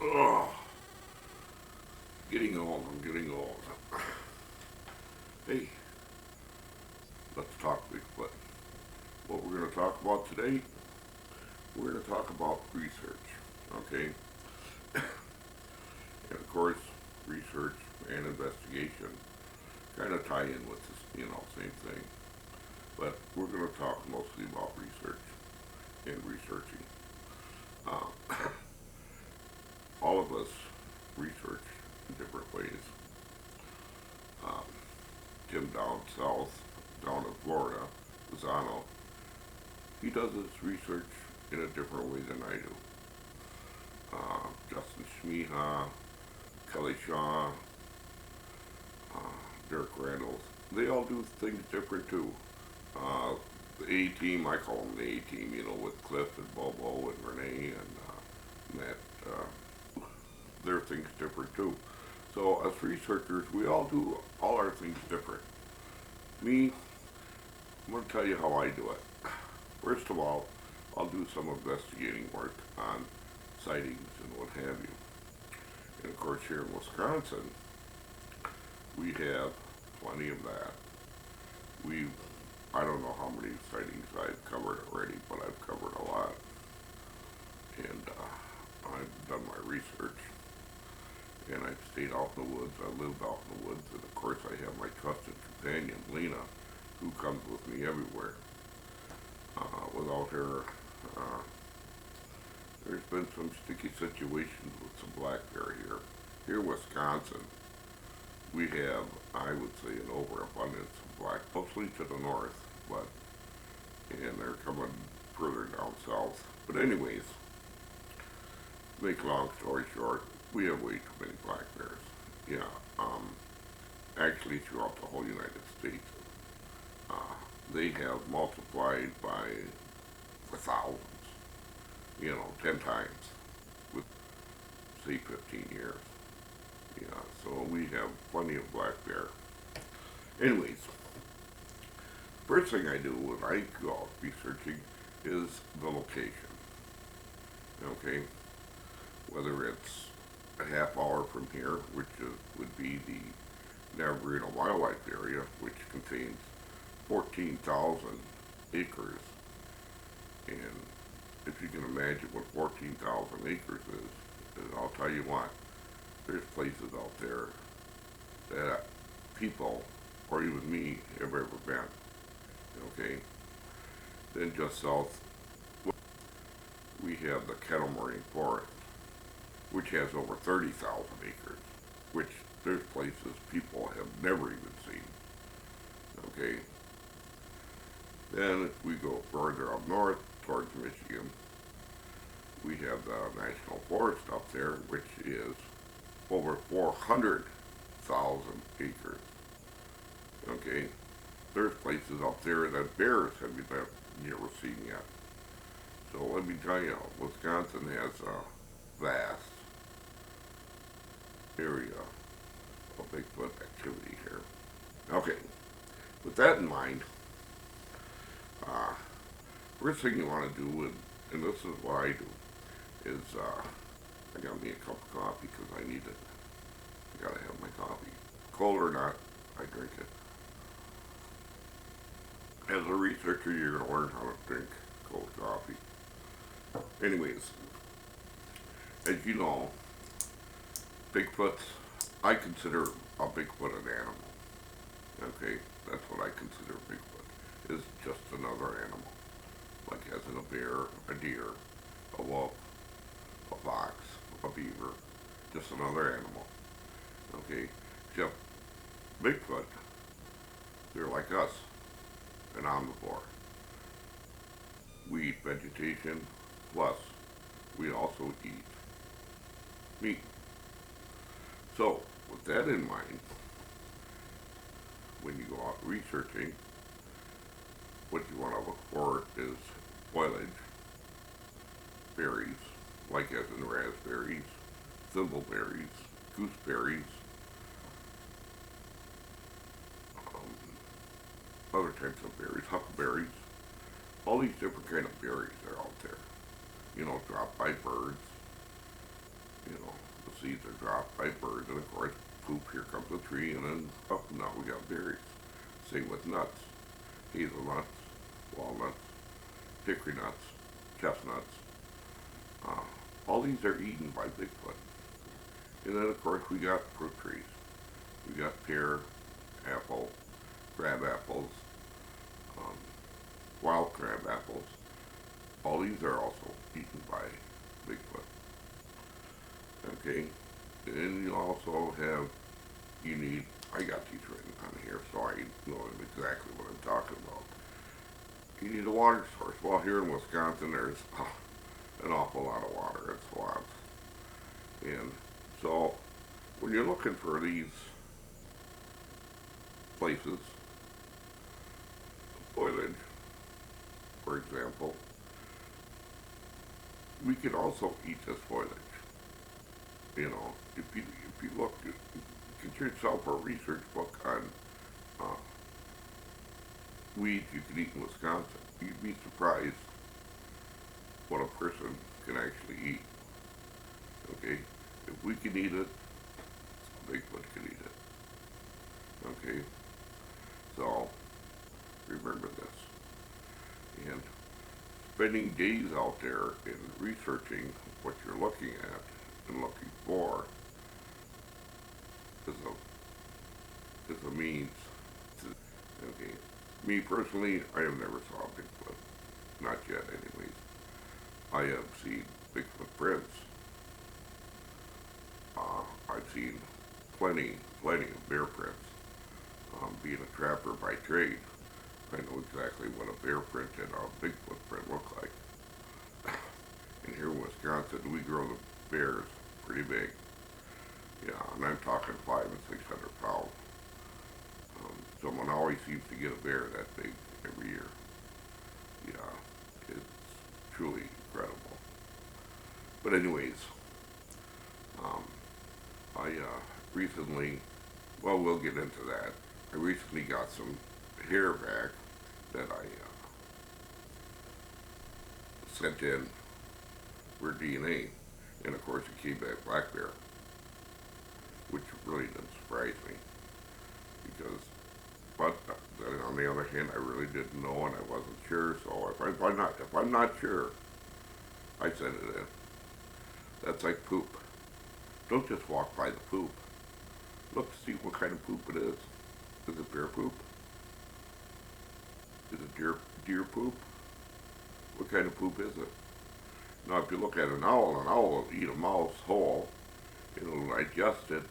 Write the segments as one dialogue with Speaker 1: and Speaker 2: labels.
Speaker 1: Ugh, getting old, I'm getting old. Hey, let's talk Bigfoot. What we're going to talk about today, we're going to talk about research, okay? And of course, research and investigation kind of tie in with this, same thing. But we're going to talk mostly about research and researching. Uh, all of us research in different ways. Um, Tim down south, down in Florida, Lozano, he does his research in a different way than I do. Justin Schmiha, Kelly Shaw, uh, Derek Randall, they all do things different too. Uh, the A team, I call them the A team, with Cliff and Bobo and Renee and Matt. Their things different too. So as researchers, we all do all our things different. Me, I'm going to tell you how I do it. First of all, I'll do some investigating work on sightings and what have you. And of course, here in Wisconsin, we have plenty of that. We, I don't know how many sightings I've covered already, but I've covered a lot. And I've done my research. And I've stayed out in the woods. I lived out in the woods. And of course, I have my trusted companion, Lena, who comes with me everywhere. Without her, there's been some sticky situations with some black bear here. Here in Wisconsin, we have, I would say, an overabundance of black, mostly to the north, and they're coming further down south. But anyways, make a long story short, we have way too many black bears. Yeah, actually throughout the whole United States. They have multiplied by the thousands, 10 times with, say, 15 years. Yeah, so we have plenty of black bear. Anyways, first thing I do when I go out researching is the location. Okay, whether it's a half hour from here, which would be the Navarino Wildlife Area, which contains 14,000 acres. And if you can imagine what 14,000 acres is, I'll tell you what, there's places out there that people, or even me, have ever been. Okay? Then just south, we have the Kettle Moraine Forest, which has over 30,000 acres, which there's places people have never even seen. Okay? Then if we go further up north towards Michigan, we have the National Forest up there, which is over 400,000 acres. Okay? There's places up there that bears have never seen yet. So let me tell you, Wisconsin has a vast area of Bigfoot activity here. Okay, with that in mind, first thing you want to do, and this is what I do, is I got me a cup of coffee because I need it. I gotta have my coffee. Cold or not, I drink it. As a researcher, you're gonna learn how to drink cold coffee. Anyways, as you know, Bigfoot, I consider a Bigfoot an animal. Okay, that's what I consider Bigfoot, is just another animal. Like as in a bear, a deer, a wolf, a fox, a beaver, just another animal. Okay, except Bigfoot, they're like us, an omnivore. We eat vegetation, plus we also eat meat. So, with that in mind, when you go out researching, what you want to look for is foliage, berries, like as in raspberries, thimbleberries, gooseberries, other types of berries, huckleberries, all these different kind of berries are out there. dropped by birds. The seeds are dropped by birds, and of course, poop, here comes a tree, and then, oh, now we got berries. Same with nuts, hazelnuts, walnuts, hickory nuts, chestnuts. Uh, all these are eaten by Bigfoot. And then, of course, we got fruit trees. We got pear, apple, crab apples, um, wild crab apples. All these are also eaten by Bigfoot. Okay? And you also have, I got these written on here so I know exactly what I'm talking about. You need a water source. Well, here in Wisconsin, there's an awful lot of water. It's lots. And so, when you're looking for these places, foliage, for example, we could also eat this foliage. If you look, get yourself a research book on uh, weeds you can eat in Wisconsin. You'd be surprised what a person can actually eat. Okay? If we can eat it, Bigfoot can eat it. Okay? So, remember this. And spending days out there and researching what you're looking at and looking for is a means to, okay. Me personally, I have never saw Bigfoot. Not yet, anyways. I have seen Bigfoot prints. I've seen plenty of bear prints. Being a trapper by trade, I know exactly what a bear print and a Bigfoot print look like. And here in Wisconsin, we grow the bears pretty big. Yeah, and I'm talking 500 and 600 pounds. Someone always seems to get a bear that big every year. Yeah, it's truly incredible. But anyways, I recently, well, we'll get into that. I recently got some hair back that I sent in for DNA, and of course it came back black bear, which really didn't surprise me, but then on the other hand, I really didn't know and I wasn't sure. So if I'm not sure, I send it in. That's like poop. Don't just walk by the poop. Look to see what kind of poop it is. Is it bear poop? Is it deer poop? What kind of poop is it? Now, if you look at an owl will eat a mouse whole. It'll digest it,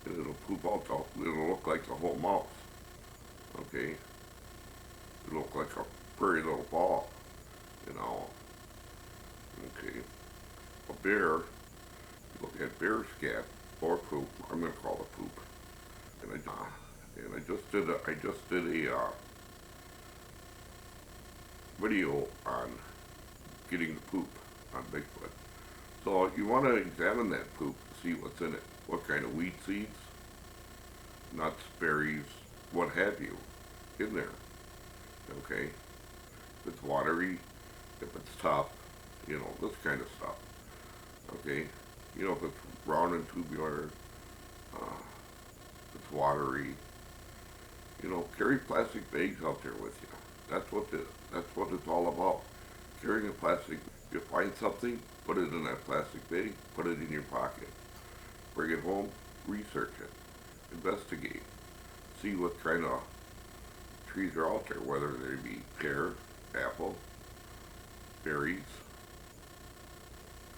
Speaker 1: and it'll poop out. It'll look like the whole mouse. Okay? It'll look like a pretty little ball. Okay? A bear. Look at bear scat or poop. I'm going to call it poop. And I just did a video on getting the poop on Bigfoot. So you want to examine that poop to see what's in it. What kind of wheat seeds, nuts, berries, what have you, in there. Okay? If it's watery, if it's tough, this kind of stuff. Okay? If it's round and tubular, if it's watery, carry plastic bags out there with you. That's what it's all about. Carrying a plastic. If you find something, put it in that plastic bag, put it in your pocket. Bring it home, research it, investigate, see what kind of trees are out there, whether they be pear, apple, berries,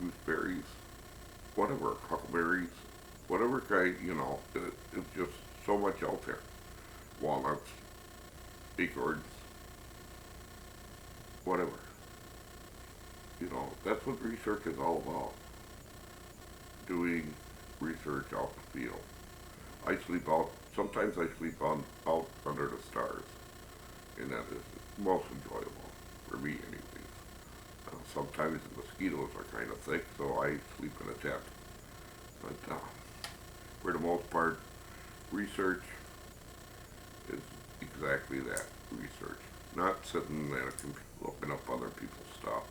Speaker 1: gooseberries, whatever, huckleberries, whatever kind, it's just so much out there. Walnuts, acorns, whatever. That's what research is all about. Doing research out in the field. Sometimes I sleep out under the stars, and that is most enjoyable, for me anyways. Sometimes the mosquitoes are kind of thick, so I sleep in a tent. But for the most part, research is exactly that, research. Not sitting at a computer looking up other people's stuff.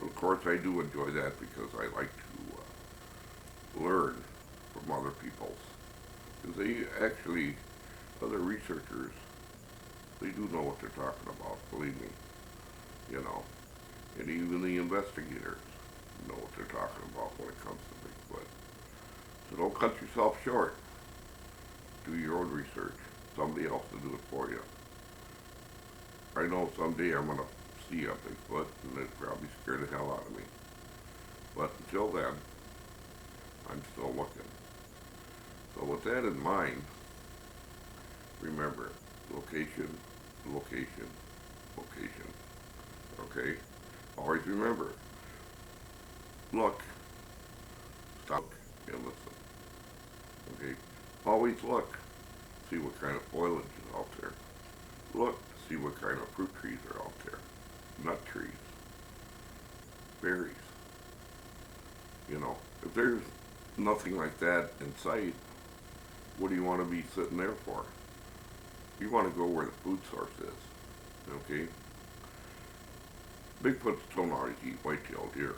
Speaker 1: Of course, I do enjoy that because I like to learn from other people's. Because they actually, other researchers, they do know what they're talking about, believe me, you know. And even the investigators know what they're talking about when it comes to Bigfoot. So don't cut yourself short. Do your own research. Somebody else will do it for you. I know someday I'm going to see a Bigfoot and it'd probably scare the hell out of me. But until then, I'm still looking. So with that in mind, remember, location, location, location. Okay? Always remember, look, stop, and listen. Okay? Always look. See what kind of foliage is out there. Look to see what kind of fruit trees are out there. Nut trees. Berries. You know, if there's nothing like that in sight, what do you want to be sitting there for? You want to go where the food source is. Okay? Bigfoots don't always eat white-tailed deer.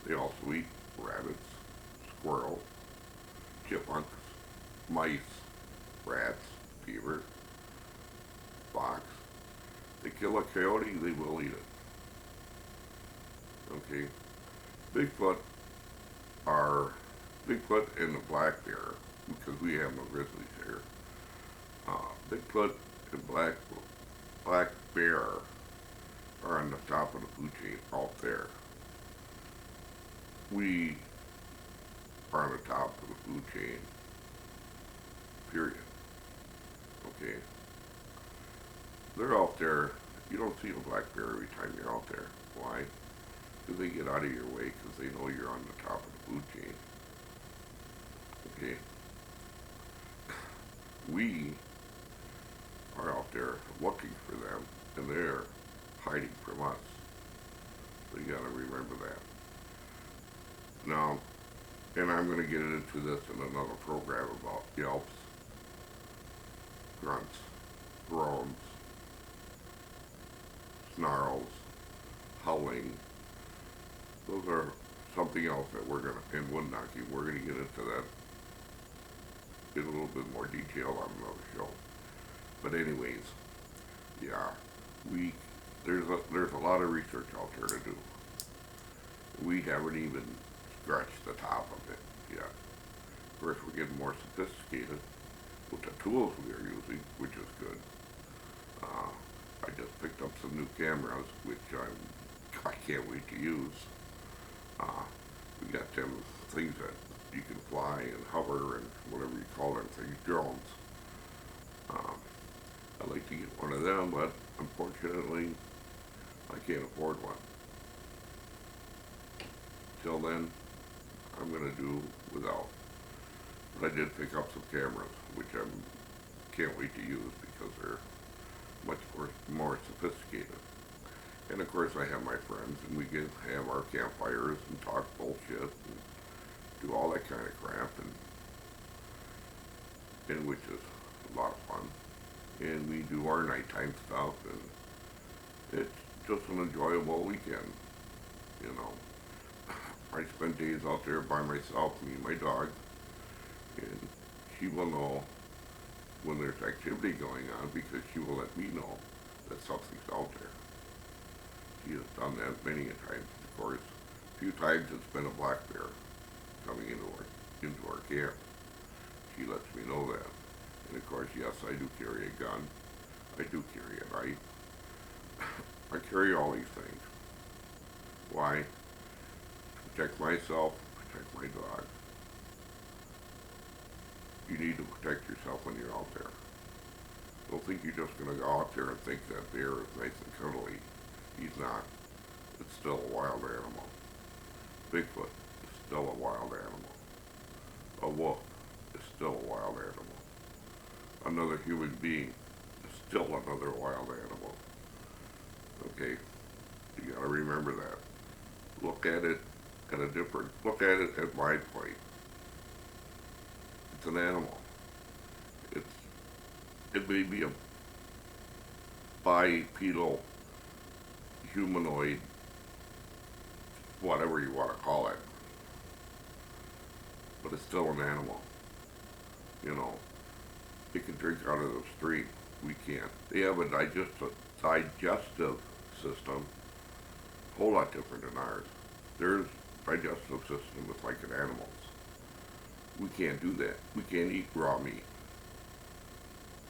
Speaker 1: They also eat rabbits, squirrels, chipmunks, mice, rats, beaver, fox. They kill a coyote, they will eat it. Okay? Bigfoot are Bigfoot and the black bear, because we have no grizzlies here. Bigfoot and black bear are on the top of the food chain out there. We are on the top of the food chain. Period. Okay? They're out there. You don't see a black bear every time you're out there. Why? Because they get out of your way because they know you're on the top of the food chain. Okay? We are out there looking for them, and they're hiding from us. So you gotta remember that. Now, and I'm gonna get into this in another program about yelps, grunts, groans, snarls, howling. Those are something else that we're gonna, in wood knocking, we're gonna get into that in a little bit more detail on another show. But anyways, yeah, there's a lot of research out there to do. We haven't even scratched the top of it yet. Of course, we're getting more sophisticated with the tools we are using, which is good. I just picked up some new cameras, which I can't wait to use. We got them things that you can fly and hover and whatever you call them things, drones. I'd like to get one of them, but unfortunately, I can't afford one. Till then, I'm going to do without. But I did pick up some cameras, which I can't wait to use because they're much more sophisticated. And of course, I have my friends, and we can have our campfires and talk bullshit and do all that kind of crap, and which is a lot of fun. And we do our nighttime stuff, and it's just an enjoyable weekend, you know. I spend days out there by myself, me and my dog, and she will know when there's activity going on because she will let me know that something's out there. She has done that many a times, of course. A few times it's been a black bear coming into our camp. She lets me know that. And of course, yes, I do carry a gun. I do carry a knife. I carry all these things. Why? To protect myself, protect my dog. You need to protect yourself when you're out there. Don't think you're just going to go out there and think that bear is nice and cuddly. He's not. It's still a wild animal. Bigfoot is still a wild animal. A wolf is still a wild animal. Another human being is still another wild animal. Okay? You gotta remember that. Look at it look at it at my point. It's an animal. It may be a bipedal humanoid whatever you want to call it. But it's still an animal. You know, it can drink out of the stream. We can't. They have a digestive system a whole lot different than ours. Their digestive system is like an animal's. We can't do that. We can't eat raw meat.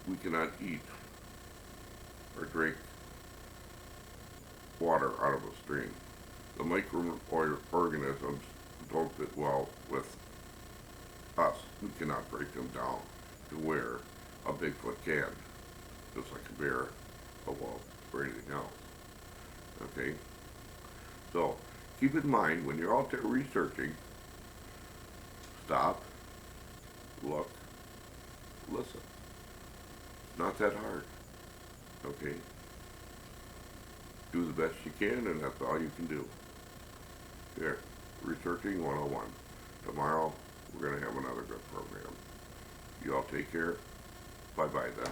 Speaker 1: We cannot eat or drink water out of a stream. The microorganisms don't fit well with us. We cannot break them down to where a Bigfoot can, just like a bear, a wolf, or anything else. Okay? So, keep in mind, when you're out there researching, stop, look, listen. Not that hard. Okay? Do the best you can, and that's all you can do. Here, Researching 101. Tomorrow, we're going to have another good program. You all take care. Bye-bye then.